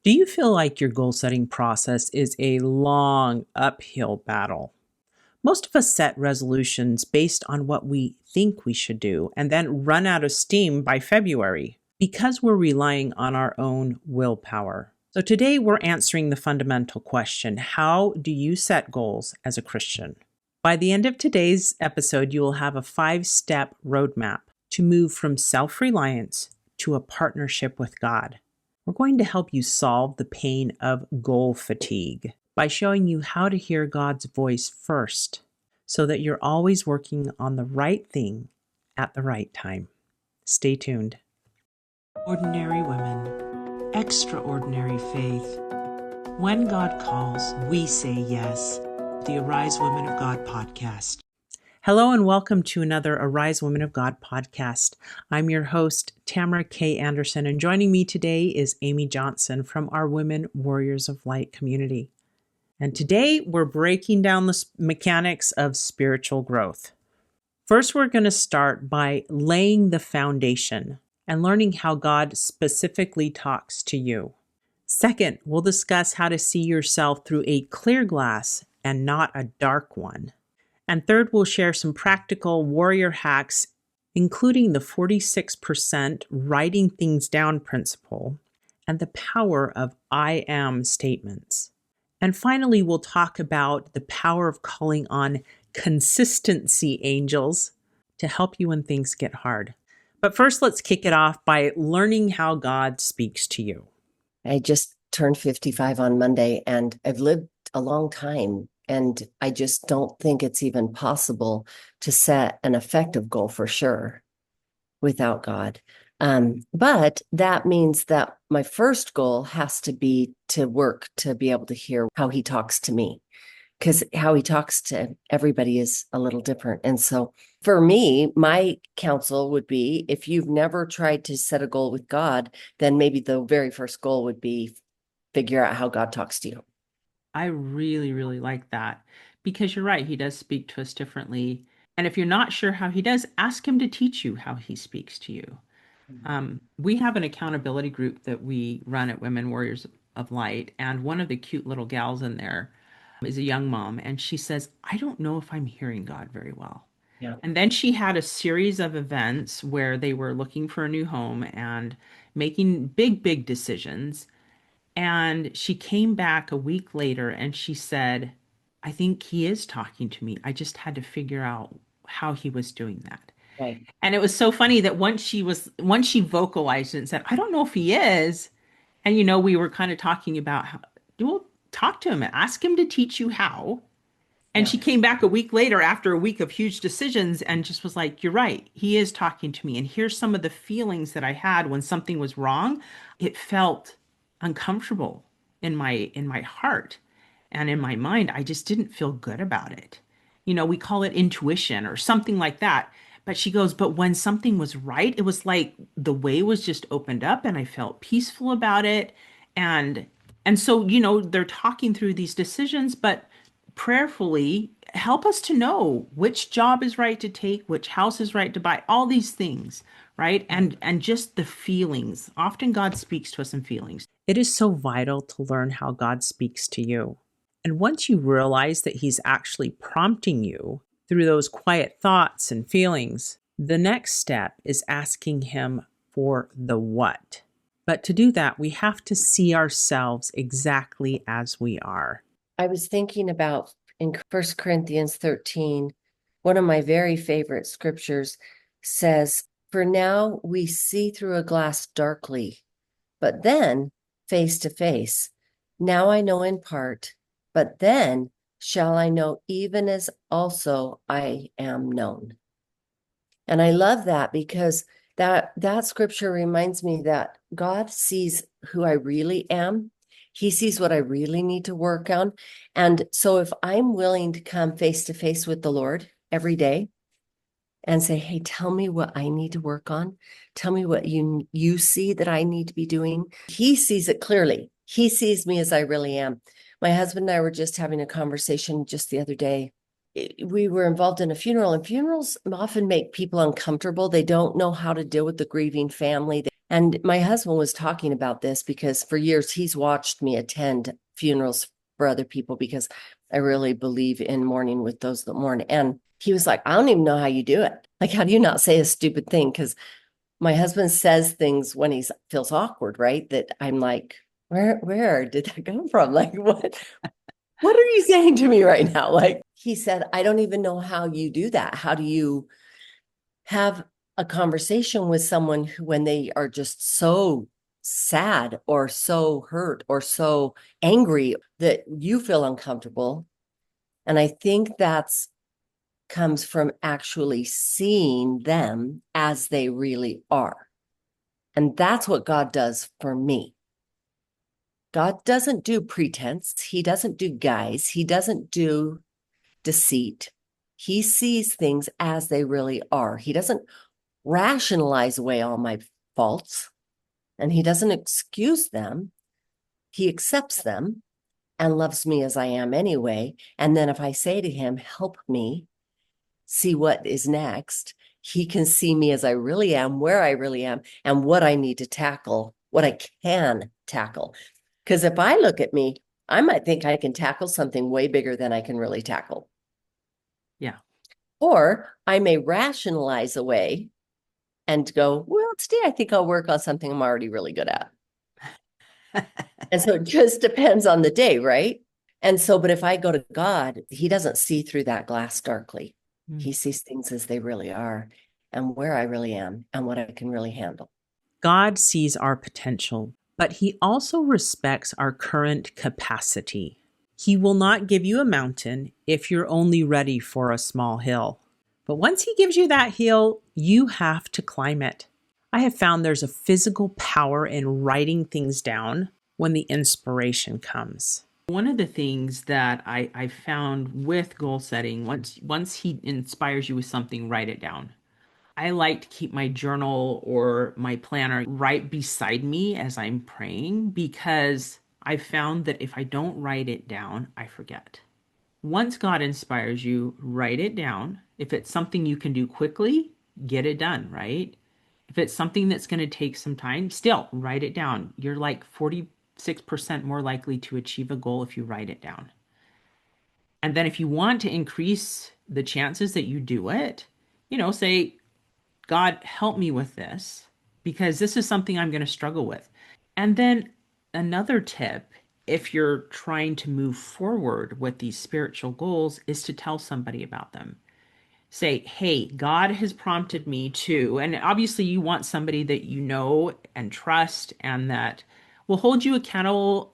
Do you feel like your goal setting process is a long uphill battle? Most of us set resolutions based on what we think we should do and then run out of steam by February because we're relying on our own willpower. So today we're answering the fundamental question: how do you set goals as a Christian? By the end of today's episode, you will have a 5-step roadmap to move from self-reliance to a partnership with God. We're going to help you solve the pain of goal fatigue by showing you how to hear God's voice first so that you're always working on the right thing at the right time. Stay tuned. Ordinary women, extraordinary faith. When God calls, we say yes. The Arise Women of God podcast. Hello and welcome to another Arise Women of God podcast. I'm your host, Tamara K. Anderson, and joining me today is Amy Johnson from our Women Warriors of Light community. And today we're breaking down the mechanics of spiritual growth. First, we're going to start by laying the foundation and learning how God specifically talks to you. Second, we'll discuss how to see yourself through a clear glass and not a dark one. And third, we'll share some practical warrior hacks, including the 46% writing things down principle and the power of I am statements. And finally, we'll talk about the power of calling on consistency angels to help you when things get hard. But first, let's kick it off by learning how God speaks to you. I just turned 55 on Monday, and I've lived a long time. And I just don't think it's even possible to set an effective goal for sure without God. But that means that my first goal has to be to work to be able to hear how he talks to me, because how he talks to everybody is a little different. And so for me, my counsel would be, if you've never tried to set a goal with God, then maybe the very first goal would be figure out how God talks to you. I really, really like that because you're right. He does speak to us differently. And if you're not sure how he does, ask him to teach you how he speaks to you. We have an accountability group that we run at Women Warriors of Light. And one of the cute little gals in there is a young mom. And she says, I don't know if I'm hearing God very well. Yeah. And then she had a series of events where they were looking for a new home and making big, big decisions. And she came back a week later and she said, I think he is talking to me. I just had to figure out how he was doing that. Right. And it was so funny that once she vocalized it and said, I don't know if he is. And we were kind of talking about how we'll talk to him and ask him to teach you how. And Yeah. she came back a week later after a week of huge decisions and just was like, you're right. He is talking to me. And here's some of the feelings that I had when something was wrong. It felt uncomfortable in my heart and in my mind. I just didn't feel good about it. We call it intuition or something like that. But she goes, but when something was right, it was like the way was just opened up and I felt peaceful about it. And so, they're talking through these decisions, but prayerfully help us to know which job is right to take, which house is right to buy, all these things, right? And just the feelings. Often God speaks to us in feelings. It is so vital to learn how God speaks to you. And once you realize that he's actually prompting you through those quiet thoughts and feelings, the next step is asking him for the what. But to do that, we have to see ourselves exactly as we are. I was thinking about in 1 Corinthians 13, one of my very favorite scriptures says, for now we see through a glass darkly, but then face to face. Now I know in part, but then shall I know even as also I am known. And I love that because that scripture reminds me that God sees who I really am. He sees what I really need to work on. And so if I'm willing to come face to face with the Lord every day and say, hey, tell me what I need to work on. Tell me what you see that I need to be doing. He sees it clearly. He sees me as I really am. My husband and I were just having a conversation just the other day. We were involved in a funeral, and funerals often make people uncomfortable. They don't know how to deal with the grieving family. And my husband was talking about this because for years he's watched me attend funerals for other people because I really believe in mourning with those that mourn. And he was like, I don't even know how you do it. Like, how do you not say a stupid thing? Because my husband says things when he feels awkward, right? That I'm like, where did that come from? Like, what are you saying to me right now? Like, he said, I don't even know how you do that. How do you have a conversation with someone who, when they are just so sad or so hurt or so angry that you feel uncomfortable? And I think that's comes from actually seeing them as they really are. And that's what God does for me. God doesn't do pretense. He doesn't do guise. He doesn't do deceit. He sees things as they really are. He doesn't rationalize away all my faults and he doesn't excuse them. He accepts them and loves me as I am anyway. And then if I say to him, help me see what is next, he can see me as I really am, where I really am, and what I need to tackle, what I can tackle. Because if I look at me, I might think I can tackle something way bigger than I can really tackle. Yeah. Or I may rationalize away and go, well, today I think I'll work on something I'm already really good at. And so it just depends on the day, right? And so, but if I go to God, he doesn't see through that glass darkly. Mm. He sees things as they really are and where I really am and what I can really handle. God sees our potential, but he also respects our current capacity. He will not give you a mountain if you're only ready for a small hill. But once he gives you that hill, you have to climb it. I have found there's a physical power in writing things down when the inspiration comes. One of the things that I found with goal setting, once he inspires you with something, write it down. I like to keep my journal or my planner right beside me as I'm praying because I found that if I don't write it down, I forget. Once God inspires you, write it down. If it's something you can do quickly, get it done, right? If it's something that's going to take some time, still write it down. You're like 46% more likely to achieve a goal if you write it down. And then if you want to increase the chances that you do it, say, God, help me with this because this is something I'm going to struggle with. And then another tip, if you're trying to move forward with these spiritual goals, is to tell somebody about them. Say, hey, God has prompted me to, and obviously you want somebody that you know and trust and that will hold you accountable,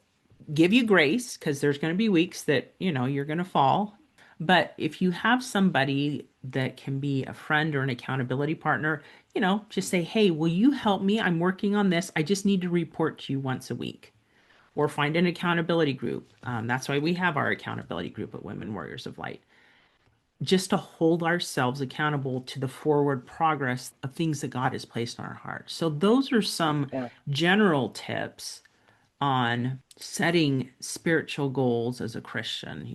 give you grace, because there's going to be weeks that, you're going to fall. But if you have somebody that can be a friend or an accountability partner, just say, hey, will you help me? I'm working on this. I just need to report to you once a week. Or find an accountability group. That's why we have our accountability group at Women Warriors of Light, just to hold ourselves accountable to the forward progress of things that God has placed on our hearts. So, those are some Yeah. general tips on setting spiritual goals as a Christian.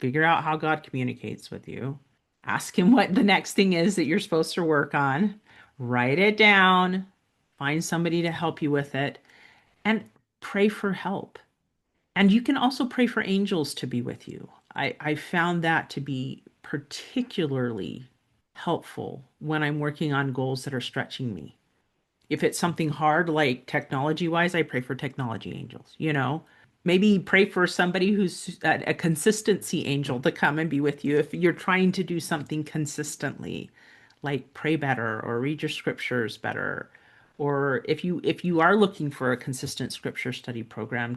Figure out how God communicates with you. Ask him what the next thing is that you're supposed to work on. Write it down. Find somebody to help you with it and pray for help. And you can also pray for angels to be with you. I found that to be particularly helpful when I'm working on goals that are stretching me. If it's something hard, like technology wise, I pray for technology angels. Maybe pray for somebody who's a consistency angel to come and be with you if you're trying to do something consistently, like pray better or read your scriptures better. Or if you are looking for a consistent scripture study program,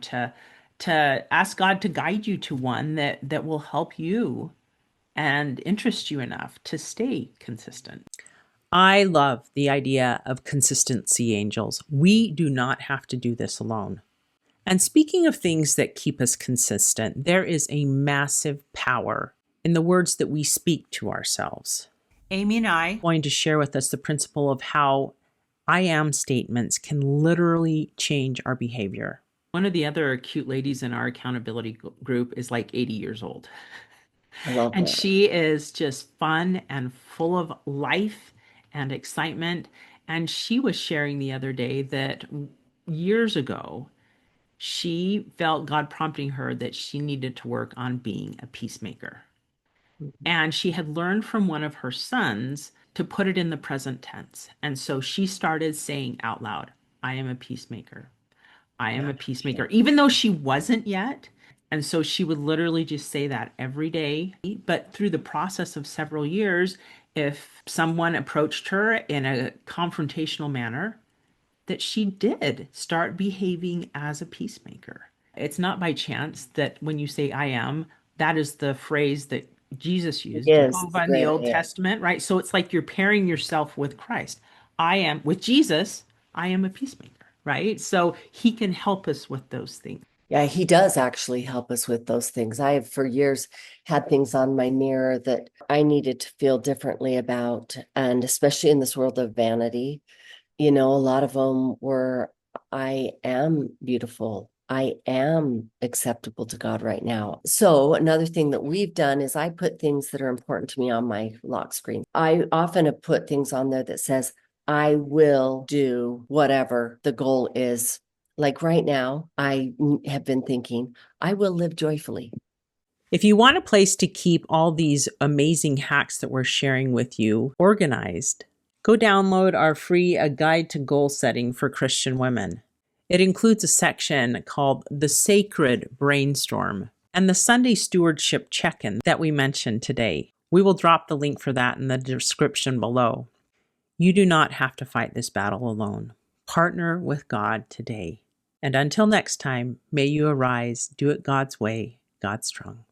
to ask God to guide you to one that will help you and interest you enough to stay consistent. I love the idea of consistency angels. We do not have to do this alone. And speaking of things that keep us consistent, there is a massive power in the words that we speak to ourselves. Amy and I are going to share with us the principle of how I am statements can literally change our behavior. One of the other cute ladies in our accountability group is like 80 years old. I love And that. she is just fun and full of life and excitement. And she was sharing the other day that years ago, she felt God prompting her that she needed to work on being a peacemaker. Mhm. And she had learned from one of her sons to put it in the present tense. And so she started saying out loud, I am a peacemaker. I am a peacemaker, even though she wasn't yet. And so she would literally just say that every day. But through the process of several years, if someone approached her in a confrontational manner, that she did start behaving as a peacemaker. It's not by chance that when you say I am, that is the phrase that Jesus It used, is Jehovah the in the great Old I am. Testament, right? So it's like you're pairing yourself with Christ. I am, with Jesus, I am a peacemaker, right? So he can help us with those things. Yeah, he does actually help us with those things. I have for years had things on my mirror that I needed to feel differently about. And especially in this world of vanity, a lot of them were, I am beautiful. I am acceptable to God right now. So another thing that we've done is I put things that are important to me on my lock screen. I often have put things on there that says, I will do whatever the goal is. Like right now, I have been thinking, I will live joyfully. If you want a place to keep all these amazing hacks that we're sharing with you organized, go download our free A Guide to Goal Setting for Christian Women. It includes a section called The Sacred Brainstorm and the Sunday Stewardship Check-in that we mentioned today. We will drop the link for that in the description below. You do not have to fight this battle alone. Partner with God today. And until next time, may you arise, do it God's way, God strong.